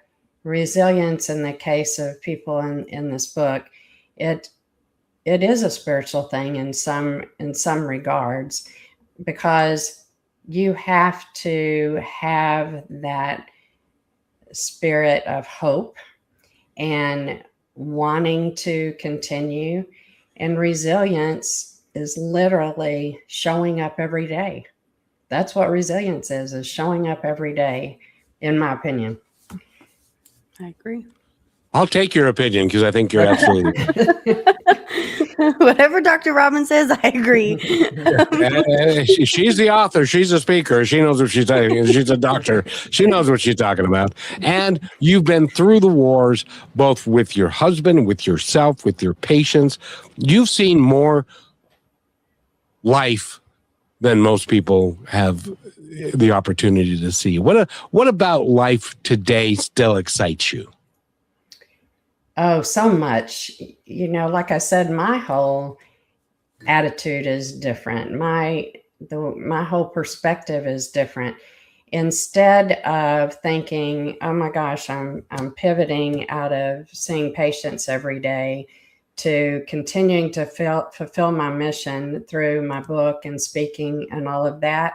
resilience in the case of people in this book, it is a spiritual thing in some regards, because you have to have that spirit of hope and wanting to continue. And resilience is literally showing up every day. That's what resilience is showing up every day, in my opinion. I agree. I'll take your opinion because I think you're absolutely Whatever Dr. Robin says, I agree. She's the author. She's a speaker. She knows what she's saying. She's a doctor. She knows what she's talking about. And you've been through the wars, both with your husband, with yourself, with your patients. You've seen more life than most people have the opportunity to see. What about life today still excites you? Oh, so much. You know, like I said, my whole attitude is different. My whole perspective is different. Instead of thinking, oh my gosh, I'm pivoting out of seeing patients every day to continuing to fulfill my mission through my book and speaking and all of that,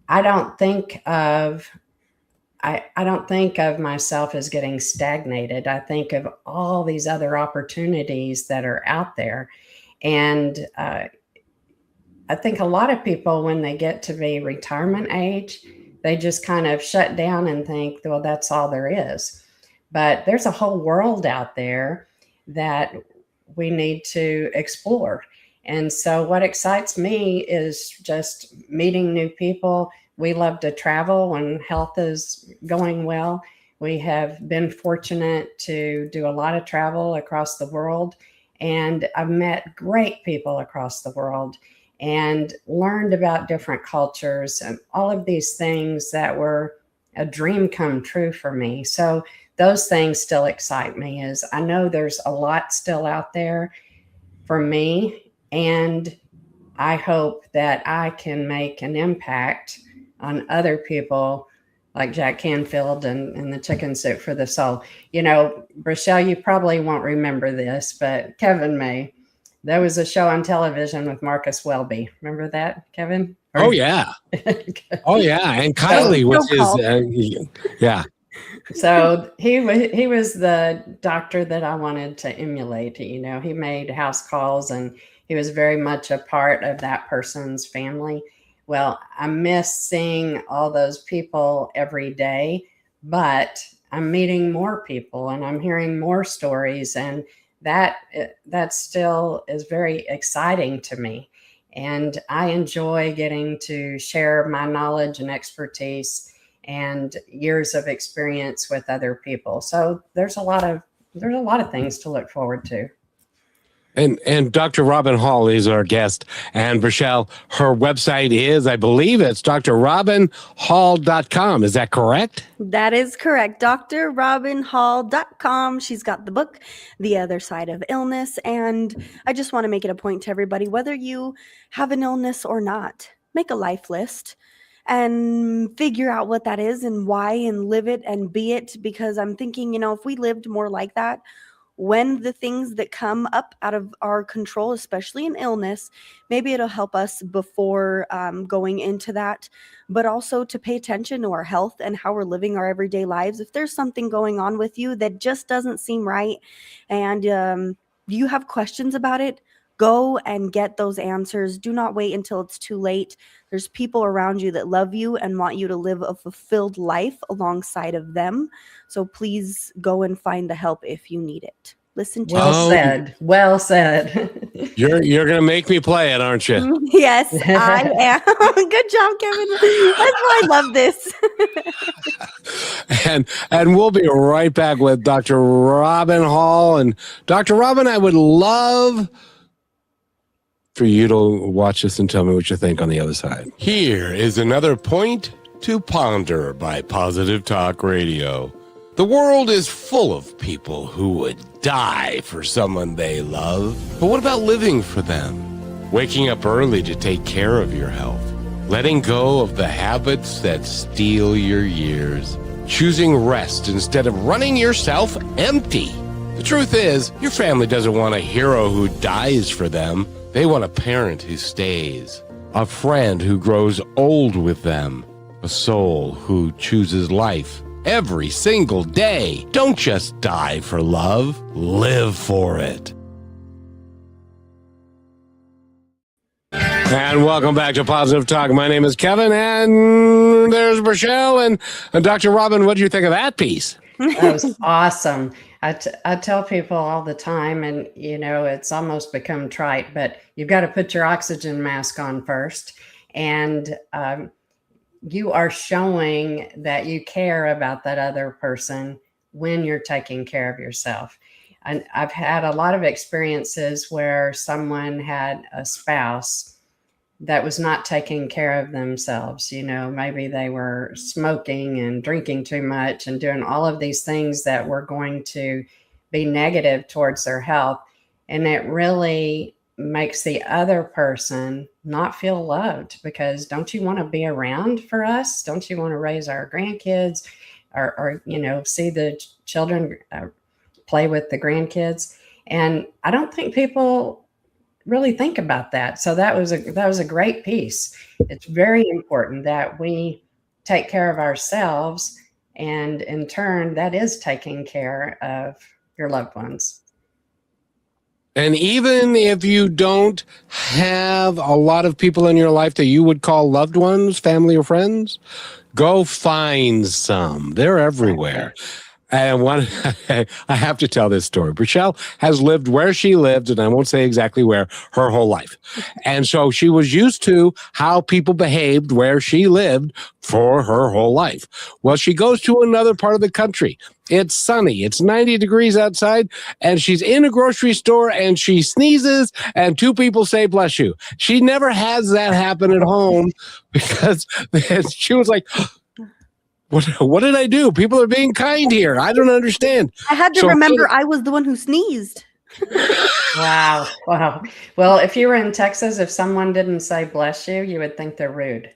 I don't think of myself as getting stagnated. I think of all these other opportunities that are out there. And I think a lot of people, when they get to be retirement age, they just kind of shut down and think, well, that's all there is. But there's a whole world out there that we need to explore. And so what excites me is just meeting new people. We love to travel when health is going well. We have been fortunate to do a lot of travel across the world, and I've met great people across the world and learned about different cultures and all of these things that were a dream come true for me. So those things still excite me, is I know there's a lot still out there for me, and I hope that I can make an impact on other people like Jack Canfield and the Chicken Soup for the Soul. You know, Rochelle, you probably won't remember this, but Kevin may. There was a show on television with Marcus Welby. Remember that, Kevin? Oh, yeah. Oh, yeah. And Kylie was his, yeah. So he was the doctor that I wanted to emulate. You know, he made house calls and he was very much a part of that person's family. Well, I miss seeing all those people every day, but I'm meeting more people and I'm hearing more stories, and that still is very exciting to me. And I enjoy getting to share my knowledge and expertise and years of experience with other people. So there's a lot of things to look forward to. And Dr. Robin Hall is our guest. And Rochelle, her website is, I believe it's drrobinhall.com. Is that correct? That is correct. drrobinhall.com. She's got the book, The Other Side of Illness. And I just want to make it a point to everybody, whether you have an illness or not, make a life list and figure out what that is and why, and live it and be it. Because I'm thinking, if we lived more like that, when the things that come up out of our control, especially in illness, maybe it'll help us before going into that, but also to pay attention to our health and how we're living our everyday lives. If there's something going on with you that just doesn't seem right, and you have questions about it, go and get those answers. Do not wait until it's too late. There's people around you that love you and want you to live a fulfilled life alongside of them. So please go and find the help if you need it. Listen to Well said. Well said. You're going to make me play it, aren't you? Yes, I am. Good job, Kevin. That's why I love this. And we'll be right back with Dr. Robin Hall. And Dr. Robin, I would love for you to watch this and tell me what you think on the other side. Here is another point to ponder by Positive Talk Radio. The world is full of people who would die for someone they love. But what about living for them? Waking up early to take care of your health. Letting go of the habits that steal your years. Choosing rest instead of running yourself empty. The truth is, your family doesn't want a hero who dies for them. They want a parent who stays, a friend who grows old with them, a soul who chooses life every single day. Don't just die for love, live for it. And welcome back to Positive Talk. My name is Kevin, and there's Rochelle and Dr. Robin. What do you think of that piece? That was awesome. I tell people all the time, and it's almost become trite, but you've got to put your oxygen mask on first. And you are showing that you care about that other person when you're taking care of yourself. And I've had a lot of experiences where someone had a spouse that was not taking care of themselves. Maybe they were smoking and drinking too much and doing all of these things that were going to be negative towards their health. And it really makes the other person not feel loved, because don't you want to be around for us? Don't you want to raise our grandkids or see the children play with the grandkids? And I don't think people really think about that. So that was a great piece. It's very important that we take care of ourselves, and in turn, that is taking care of your loved ones. And even if you don't have a lot of people in your life that you would call loved ones, family or friends, go find some. They're everywhere. And I have to tell this story. Rochelle has lived where she lived, and I won't say exactly where, her whole life. And so she was used to how people behaved where she lived for her whole life. Well, she goes to another part of the country. It's sunny. It's 90 degrees outside, and she's in a grocery store, and she sneezes, and two people say, "Bless you." She never has that happen at home, because she was like, What did I do? People are being kind here. I don't understand. I had to remember I was the one who sneezed. Wow. Well, if you were in Texas, if someone didn't say "bless you," you would think they're rude.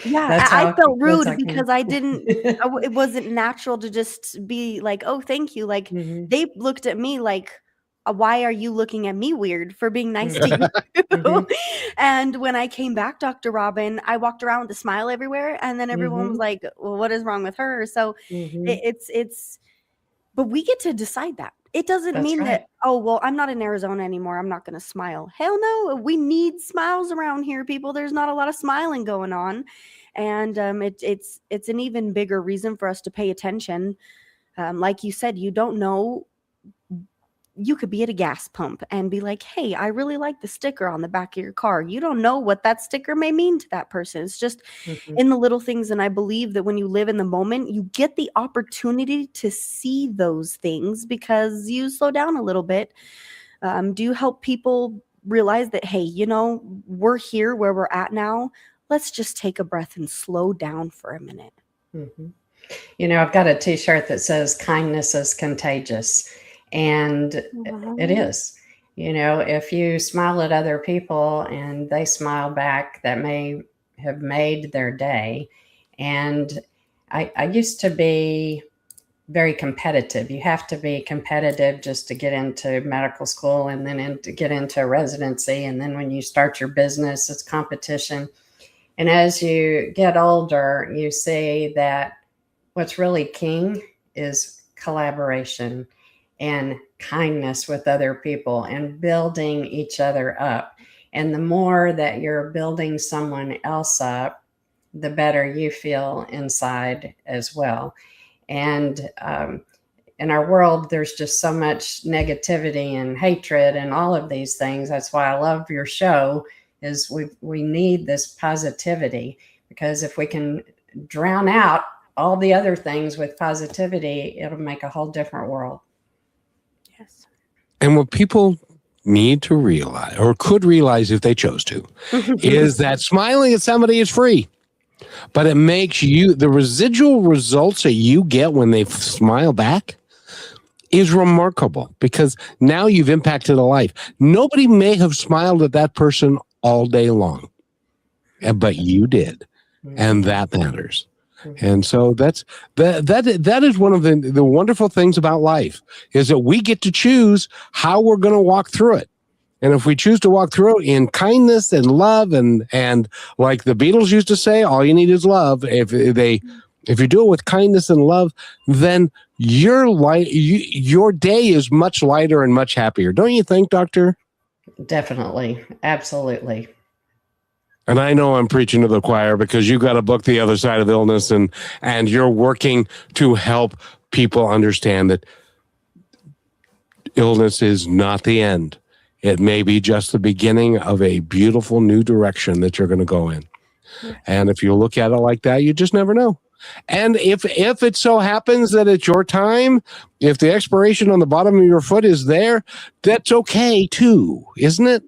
Yeah, I felt rude because I didn't. It wasn't natural to just be like, "Oh, thank you." Like they looked at me like, "Why are you looking at me weird for being nice to you?" And when I came back, Dr. Robin, I walked around with a smile everywhere, and then everyone was like, "Well, what is wrong with her?" So it's. But we get to decide that. It doesn't mean that, "Oh, well, I'm not in Arizona anymore, I'm not going to smile." Hell no. We need smiles around here, people. There's not a lot of smiling going on. And it's an even bigger reason for us to pay attention. Like you said, you don't know you could be at a gas pump and be like, hey, I really like the sticker on the back of your car. You don't know what that sticker may mean to that person. It's just in the little things. And I believe that when you live in the moment, you get the opportunity to see those things because you slow down a little bit. Do you help people realize that, hey, we're here where we're at now. Let's just take a breath and slow down for a minute. I've got a t-shirt that says kindness is contagious. And it is, if you smile at other people and they smile back, that may have made their day. And I used to be very competitive. You have to be competitive just to get into medical school and then to get into residency. And then when you start your business, it's competition. And as you get older, you see that what's really king is collaboration and kindness with other people and building each other up. And the more that you're building someone else up, the better you feel inside as well. And in our world, there's just so much negativity and hatred and all of these things. That's why I love your show, is we need this positivity, because if we can drown out all the other things with positivity, it'll make a whole different world. Yes. And what people need to realize, or could realize if they chose to, is that smiling at somebody is free. But it makes the residual results that you get when they smile back is remarkable, because now you've impacted a life. Nobody may have smiled at that person all day long, but you did. And that matters. And so that is one of the wonderful things about life, is that we get to choose how we're going to walk through it. And if we choose to walk through it in kindness and love, and like the Beatles used to say, all you need is love. If you do it with kindness and love, then your day is much lighter and much happier. Don't you think, Doctor? Definitely. Absolutely. And I know I'm preaching to the choir, because you got a book, The Other Side of Illness, and you're working to help people understand that illness is not the end. It may be just the beginning of a beautiful new direction that you're going to go in. Yes. And if you look at it like that, you just never know. And if it so happens that it's your time, if the expiration on the bottom of your foot is there, that's okay too, isn't it?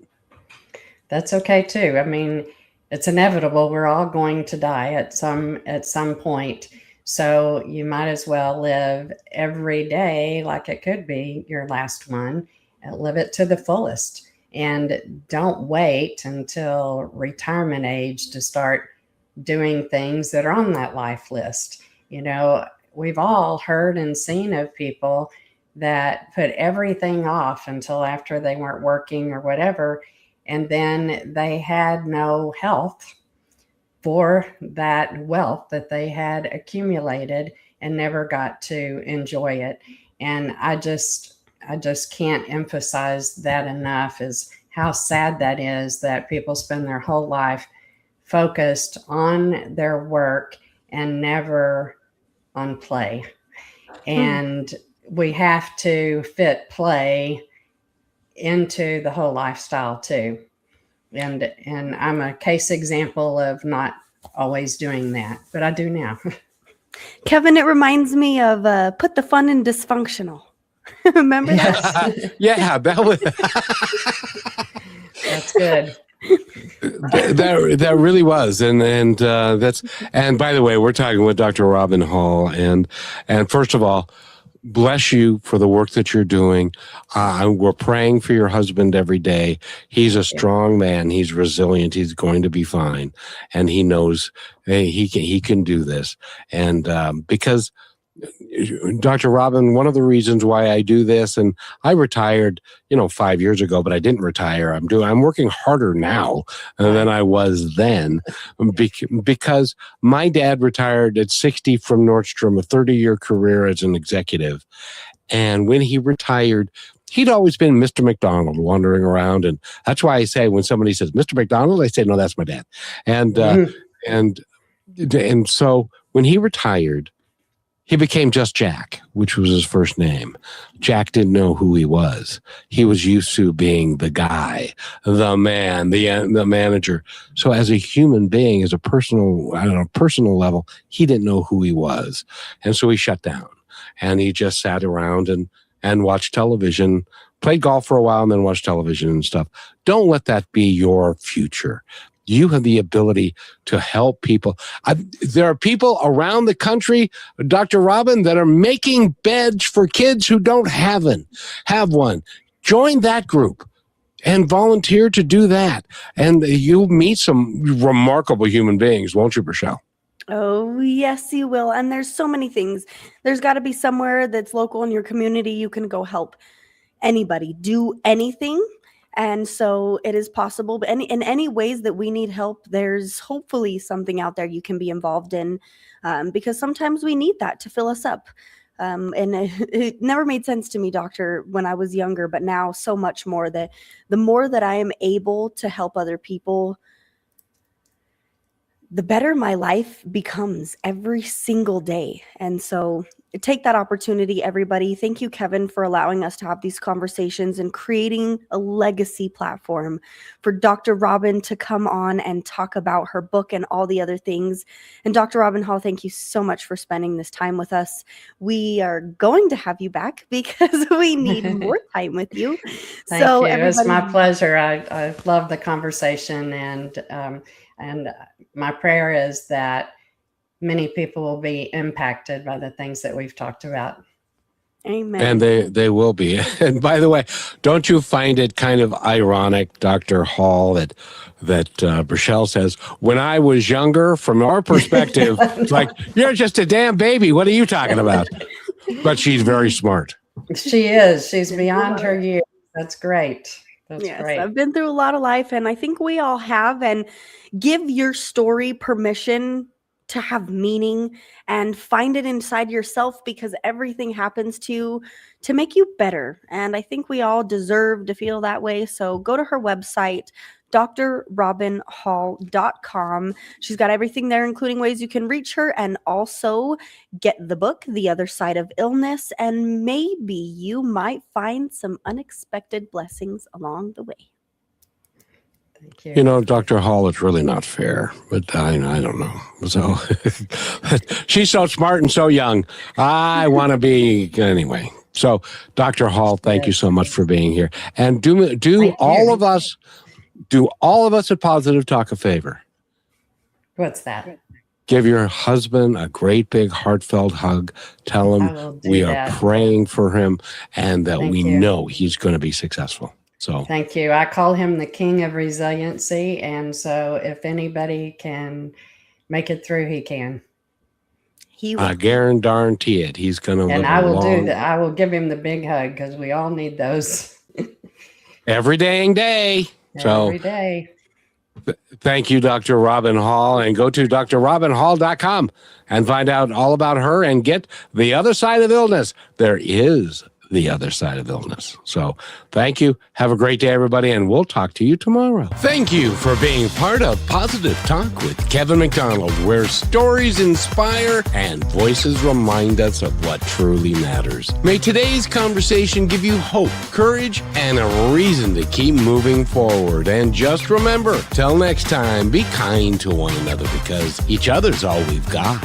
That's okay too. I mean, it's inevitable. We're all going to die at some point. So you might as well live every day like it could be your last one, and live it to the fullest. And don't wait until retirement age to start doing things that are on that life list. We've all heard and seen of people that put everything off until after they weren't working or whatever, and then they had no health for that wealth that they had accumulated and never got to enjoy it. And I just can't emphasize that enough, is how sad that is, that people spend their whole life focused on their work and never on play. And we have to fit play into the whole lifestyle too. And I'm a case example of not always doing that, but I do now. Kevin, it reminds me of put the fun in dysfunctional. Remember that? Yeah, that was That's good. That really was, and that's, and by the way, we're talking with Dr. Robin Hall, and first of all, bless you for the work that you're doing. We're praying for your husband every day. He's a strong man. He's resilient. He's going to be fine, and he knows he can do this. And because Dr. Robin, one of the reasons why I do this, and I retired, 5 years ago, but I didn't retire. I'm working harder now than I was then, because my dad retired at 60 from Nordstrom, a 30-year career as an executive. And when he retired, he'd always been Mr. McDonald wandering around. And that's why I say, when somebody says Mr. McDonald, I say, no, that's my dad. And so when he retired, he became just Jack, which was his first name. Jack didn't know who he was. He was used to being the guy, the man, the manager. So as a human being, as a personal level, he didn't know who he was. And so he shut down and he just sat around and watched television, played golf for a while and then watched television and stuff. Don't let that be your future. You have the ability to help people. There are people around the country, Dr. Robin, that are making beds for kids who don't have one. Join that group and volunteer to do that. And you'll meet some remarkable human beings, won't you, Rochelle? Oh, yes, you will. And there's so many things. There's got to be somewhere that's local in your community you can go help anybody do anything. And so it is possible, but in any ways that we need help, there's hopefully something out there you can be involved in, because sometimes we need that to fill us up. And it never made sense to me, doctor, when I was younger, but now so much more, that the more that I am able to help other people, the better my life becomes every single day. And so take that opportunity, everybody. Thank you, Kevin, for allowing us to have these conversations and creating a legacy platform for Dr. Robin to come on and talk about her book and all the other things. And Dr. Robin Hall, thank you so much for spending this time with us. We are going to have you back because we need more time with you. Thank you. It's my pleasure. I love the conversation, and my prayer is that many people will be impacted by the things that we've talked about. Amen. And they will be. And by the way, don't you find it kind of ironic, Dr. Hall, that Rochelle says, when I was younger, from our perspective, it's like, you're just a damn baby. What are you talking about? But she's very smart. She is. She's beyond her years. That's great. That's great. I've been through a lot of life, and I think we all have. And give your story permission to have meaning and find it inside yourself, because everything happens to make you better. And I think we all deserve to feel that way. So go to her website, drrobinhall.com. She's got everything there, including ways you can reach her, and also get the book, The Other Side of Illness. And maybe you might find some unexpected blessings along the way. Thank you. You know, Dr. Hall, it's really not fair, but I don't know. So she's so smart and so young. I want to be anyway. So, Dr. Hall, thank you so much for being here. And do all of us at Positive Talk a favor. What's that? Give your husband a great big heartfelt hug. Tell him we are praying for him and that we know he's going to be successful. So thank you. I call him the king of resiliency. And so if anybody can make it through, he can. I guarantee it. He's going to live and I will do that. I will give him the big hug, because we all need those. Every dang day. Every day. Thank you, Dr. Robin Hall. And go to drrobinhall.com and find out all about her and get The Other Side of Illness. There is the other side of illness. So thank you. Have a great day, everybody, and we'll talk to you tomorrow. Thank you for being part of Positive Talk with Kevin McDonald, where stories inspire and voices remind us of what truly matters. May today's conversation give you hope, courage, and a reason to keep moving forward. And just remember, till next time, be kind to one another, because each other's all we've got.